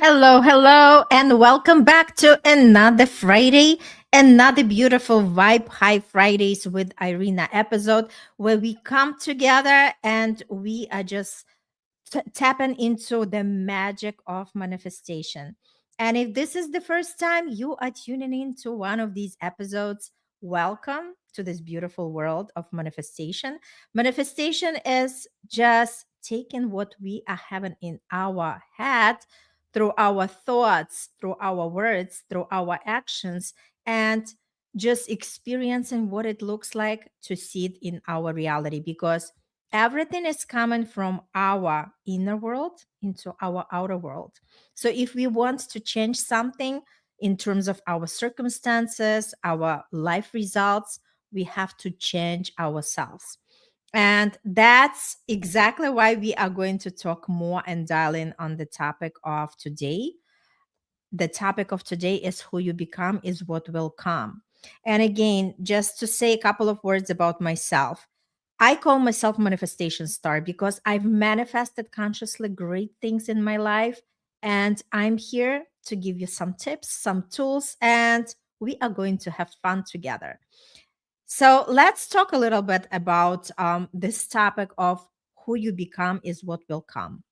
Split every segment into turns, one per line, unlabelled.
Hello, hello, and welcome back to another Friday, another beautiful Vibe High Fridays with Irina episode where we come together and we are just tapping into the magic of manifestation. And if this is the first time you are tuning in to one of these episodes, welcome to this beautiful world of manifestation. Manifestation is just taking what we are having in our head through our thoughts, through our words, through our actions, and just experiencing what it looks like to see it in our reality because everything is coming from our inner world into our outer world. So if we want to change something in terms of our circumstances, our life results, we have to change ourselves. And that's exactly why we are going to talk more and dial in on the topic of today. The topic of today is who you become is what will come. And again, just to say a couple of words about myself. I call myself manifestation star because I've manifested consciously great things in my life. And I'm here to give you some tips, some tools, and we are going to have fun together. So let's talk a little bit about this topic of who you become is what will come.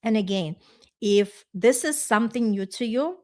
And again, if this is something new to you,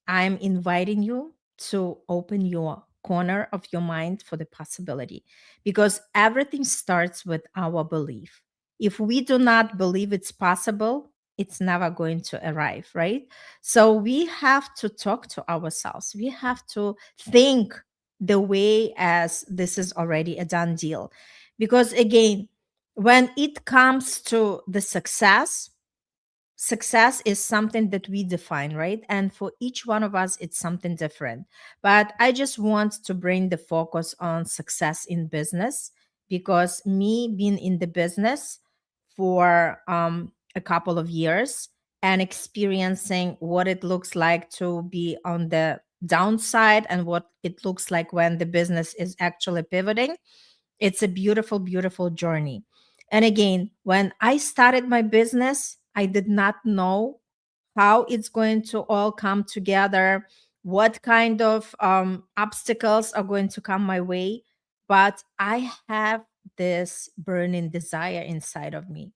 I'm inviting you to open your corner of your mind for the possibility because everything starts with our belief. If we do not believe it's possible, it's never going to arrive, right? So we have to talk to ourselves. We have to think the way as this is already a done deal. Because again, when it comes to the success is something that we define, right? And for each one of us, it's something different. But I just want to bring the focus on success in business because me being in the business for a couple of years and experiencing what it looks like to be on the downside and what it looks like when the business is actually pivoting, it's a beautiful, beautiful journey. And again, when I started my business, I did not know how it's going to all come together, what kind of obstacles are going to come my way. But I have this burning desire inside of me.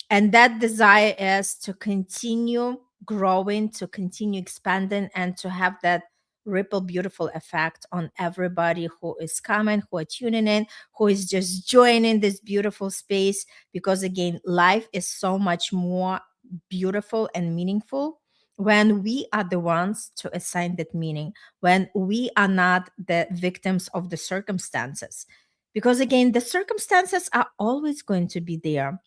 And that desire is to continue growing, to continue expanding, and to have that ripple beautiful effect on everybody who is coming, who are tuning in, who is just joining this beautiful space. Because again, life is so much more beautiful and meaningful when we are the ones to assign that meaning, when we are not the victims of the circumstances. Because again, the circumstances are always going to be there,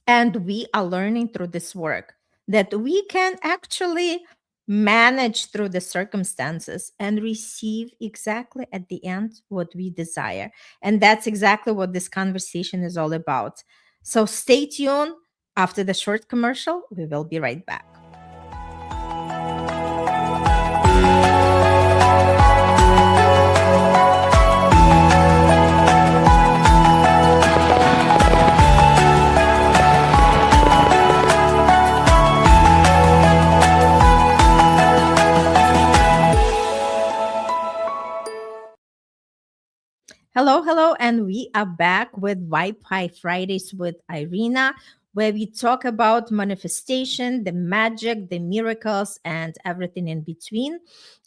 and we are learning through this work that we can actually manage through the circumstances and receive exactly at the end what we desire. And that's exactly what this conversation is all about. So stay tuned. After the short commercial, we will be right back. Hello, hello, and we are back with Vibe High Fridays with Irina, where we talk about manifestation, the magic, the miracles, and everything in between.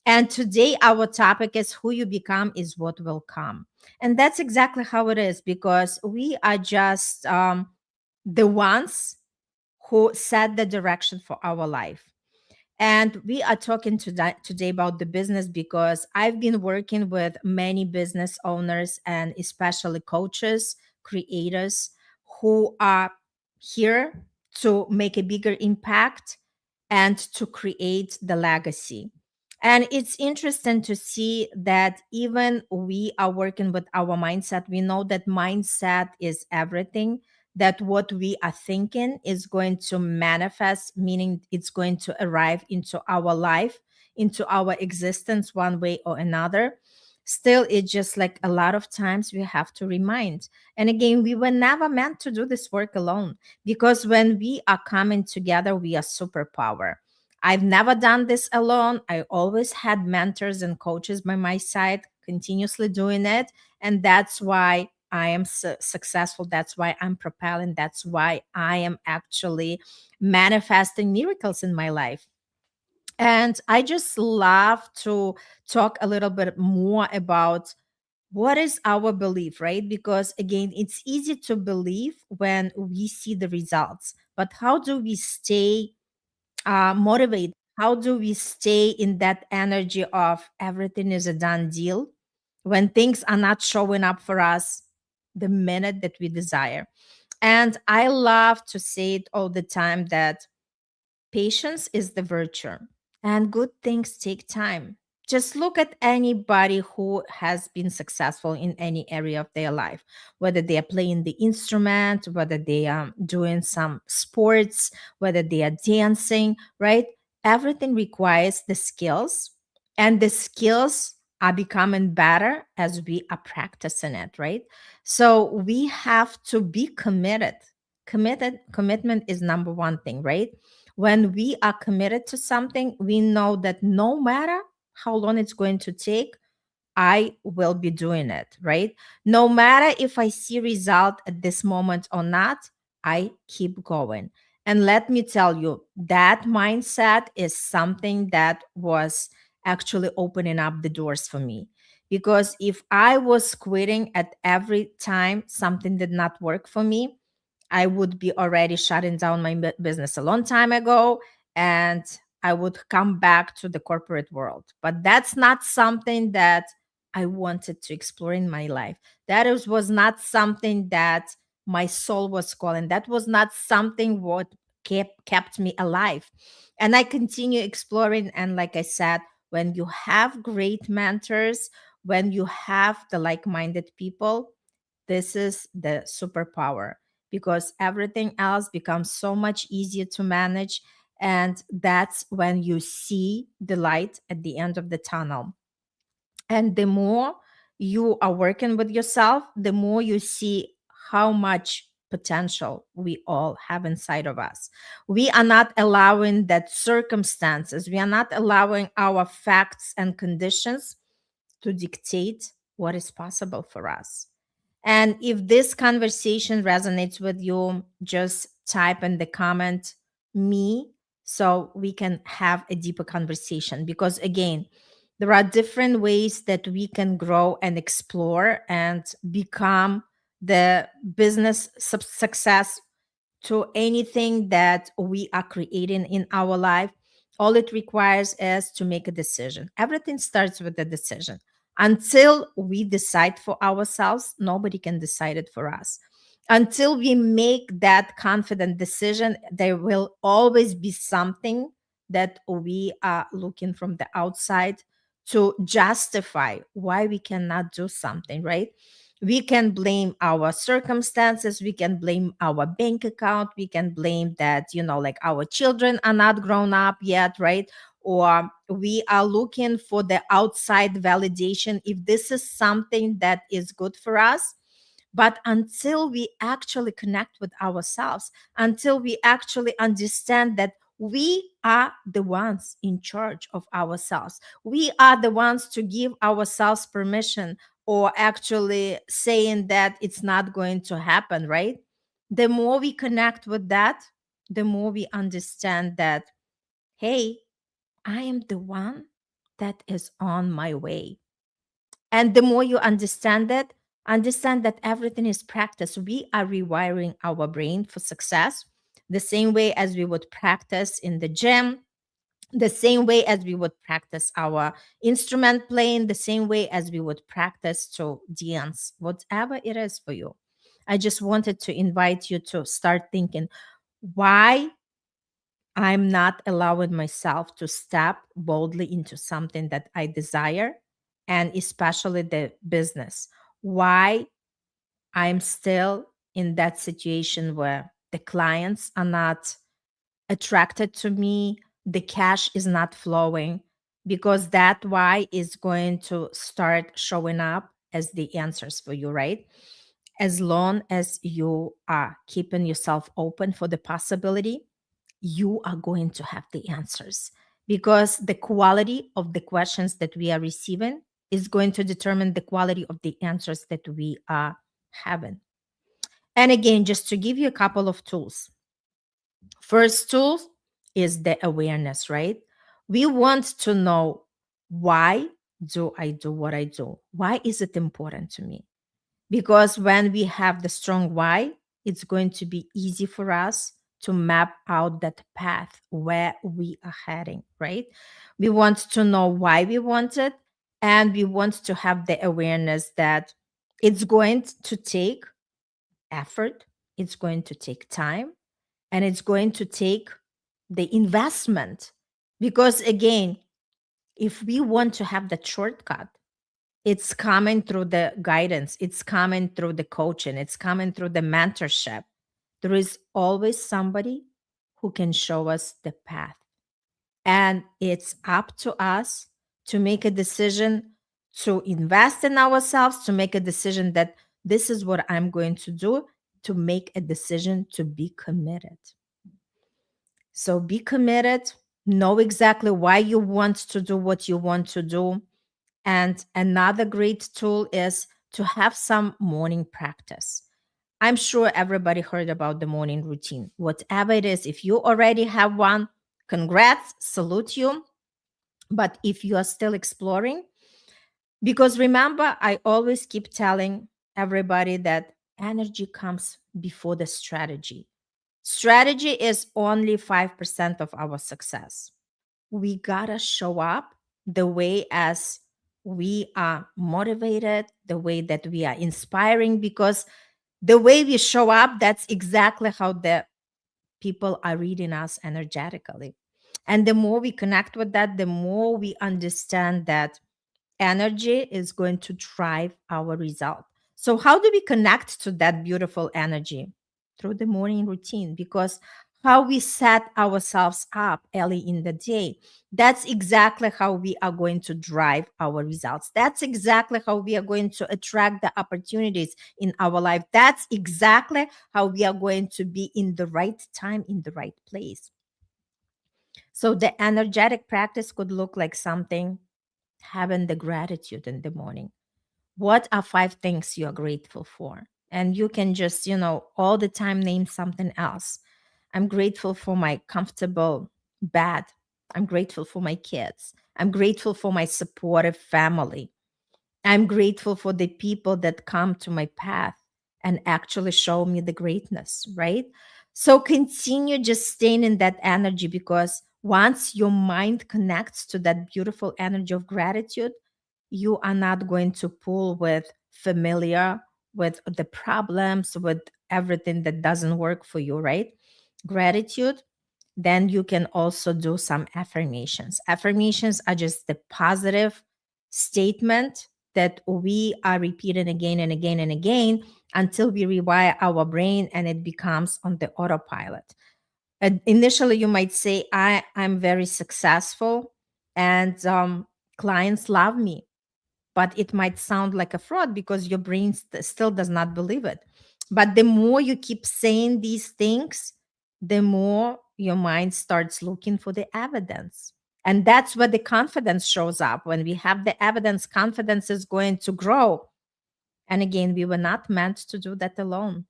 And today, our topic is who you become is what will come. And that's exactly how it is because we are just the ones who set the direction for our life. And we are talking today about the business because I've been working with many business owners and especially coaches, creators who are here to make a bigger impact and to create the legacy. And it's interesting to see that even we are working with our mindset, we know that mindset is everything, that what we are thinking is going to manifest, meaning it's going to arrive into our life, into our existence one way or another. Still, it's just like a lot of times we have to remind. And again, we were never meant to do this work alone because when we are coming together, we are superpower. I've never done this alone. I always had mentors and coaches by my side, continuously doing it. And that's why I am successful. That's why I'm propelling. That's why I am actually manifesting miracles in my life. And I just love to talk a little bit more about what is our belief, right? Because again, it's easy to believe when we see the results, but how do we stay motivated? How do we stay in that energy of everything is a done deal when things are not showing up for us the minute that we desire? And I love to say it all the time that patience is the virtue, and good things take time. Just look at anybody who has been successful in any area of their life, whether they are playing the instrument, whether they are doing some sports, whether they are dancing, right? Everything requires the skills, and the skills are becoming better as we are practicing it, right? So we have to be committed. Commitment is number one thing, right? When we are committed to something, we know that no matter how long it's going to take, I will be doing it, right? No matter if I see result at this moment or not, I keep going. And let me tell you, that mindset is something that was actually opening up the doors for me. Because if I was quitting at every time something did not work for me, I would be already shutting down my business a long time ago, and I would come back to the corporate world. But that's not something that I wanted to explore in my life. Was not something that my soul was calling. That was not something what kept me alive. And I continue exploring. And like I said, when you have great mentors, when you have the like minded people, this is the superpower, because everything else becomes so much easier to manage. And that's when you see the light at the end of the tunnel. And the more you are working with yourself, the more you see how much potential we all have inside of us. We are not allowing that circumstances, we are not allowing our facts and conditions to dictate what is possible for us. And if this conversation resonates with you, just type in the comment me, so we can have a deeper conversation. Because again, there are different ways that we can grow and explore and become the business success to anything that we are creating in our life. All it requires is to make a decision. Everything starts with a decision. Until we decide for ourselves, nobody can decide it for us. Until we make that confident decision, there will always be something that we are looking from the outside to justify why we cannot do something, right? We can blame our circumstances, we can blame our bank account, we can blame that, like our children are not grown up yet, right? Or we are looking for the outside validation if this is something that is good for us. But until we actually connect with ourselves, until we actually understand that we are the ones in charge of ourselves, we are the ones to give ourselves permission, or actually saying that it's not going to happen, right? The more we connect with that, the more we understand that, hey, I am the one that is on my way. And the more you understand that everything is practice. We are rewiring our brain for success the same way as we would practice in the gym, the same way as we would practice our instrument playing, the same way as we would practice to dance, whatever it is for you. I just wanted to invite you to start thinking why I'm not allowing myself to step boldly into something that I desire, and especially the business. Why I'm still in that situation where the clients are not attracted to me, the cash is not flowing, because that why is going to start showing up as the answers for you, right? As long as you are keeping yourself open for the possibility, you are going to have the answers, because the quality of the questions that we are receiving is going to determine the quality of the answers that we are having. And again, just to give you a couple of tools. First tool is the awareness, right? We want to know, why do I do what I do? Why is it important to me? Because when we have the strong why, it's going to be easy for us to map out that path where we are heading, right? We want to know why we want it, and we want to have the awareness that it's going to take effort, it's going to take time, and it's going to take the investment. Because again, if we want to have that shortcut, it's coming through the guidance, it's coming through the coaching, it's coming through the mentorship. There is always somebody who can show us the path. And it's up to us to make a decision to invest in ourselves, to make a decision that this is what I'm going to do, to make a decision to be committed. So be committed, know exactly why you want to do what you want to do. And another great tool is to have some morning practice. I'm sure everybody heard about the morning routine. Whatever it is, if you already have one, congrats, salute you. But if you are still exploring, because remember, I always keep telling everybody that energy comes before the strategy. Strategy is only 5% of our success. We gotta show up the way as we are motivated, the way that we are inspiring, because the way we show up, that's exactly how the people are reading us energetically. And the more we connect with that, the more we understand that energy is going to drive our result. So, how do we connect to that beautiful energy? Through the morning routine, because how we set ourselves up early in the day, that's exactly how we are going to drive our results. That's exactly how we are going to attract the opportunities in our life. That's exactly how we are going to be in the right time, in the right place. So, the energetic practice could look like something: having the gratitude in the morning. What are 5 things you're grateful for? And you can just, all the time name something else. I'm grateful for my comfortable bed. I'm grateful for my kids. I'm grateful for my supportive family. I'm grateful for the people that come to my path and actually show me the greatness, right? So continue just staying in that energy, because once your mind connects to that beautiful energy of gratitude, you are not going to pull with familiar, with the problems, with everything that doesn't work for you, right? Gratitude. Then you can also do some affirmations. Affirmations are just the positive statement that we are repeating again and again and again until we rewire our brain and it becomes on the autopilot. Initially, you might say, I'm very successful, and clients love me, but it might sound like a fraud because your brain still does not believe it. But the more you keep saying these things, the more your mind starts looking for the evidence. And that's where the confidence shows up. When we have the evidence, confidence is going to grow. And again, we were not meant to do that alone.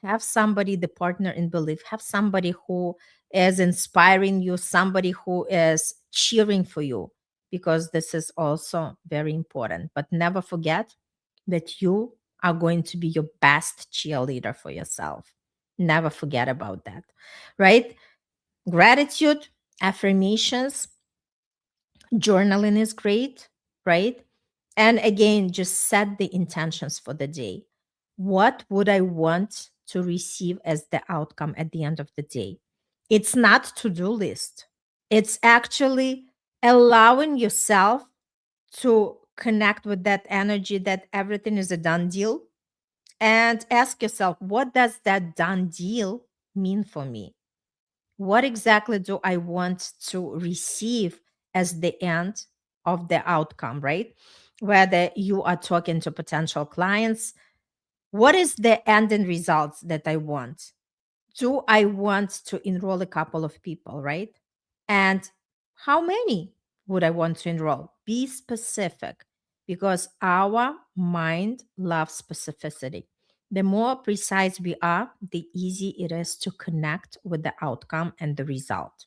Have somebody, the partner in belief, have somebody who is inspiring you, somebody who is cheering for you, because this is also very important. But never forget that you are going to be your best cheerleader for yourself. Never forget about that, right? Gratitude, affirmations, journaling is great, right? And again, just set the intentions for the day. What would I want to receive as the outcome at the end of the day? It's not to-do list. It's actually allowing yourself to connect with that energy that everything is a done deal, and ask yourself, what does that done deal mean for me? What exactly do I want to receive as the end of the outcome, right? Whether you are talking to potential clients, what is the ending results that I want? Do I want to enroll a couple of people, right? And how many would I want to enroll? Be specific because our mind loves specificity. The more precise we are, the easier it is to connect with the outcome and the result.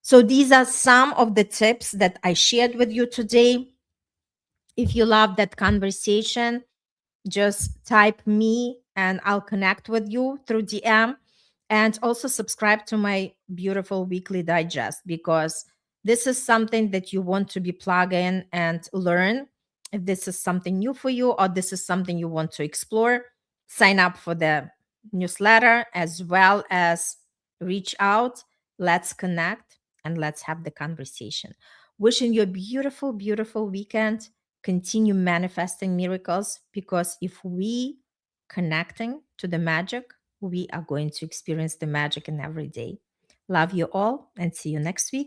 So, these are some of the tips that I shared with you today. If you love that conversation, just type me and I'll connect with you through DM. And also subscribe to my beautiful weekly digest because this is something that you want to be plugged in and learn. If this is something new for you or this is something you want to explore, sign up for the newsletter as well as reach out. Let's connect and let's have the conversation. Wishing you a beautiful, beautiful weekend. Continue manifesting miracles because if we connecting to the magic, we are going to experience the magic in every day. Love you all and see you next week.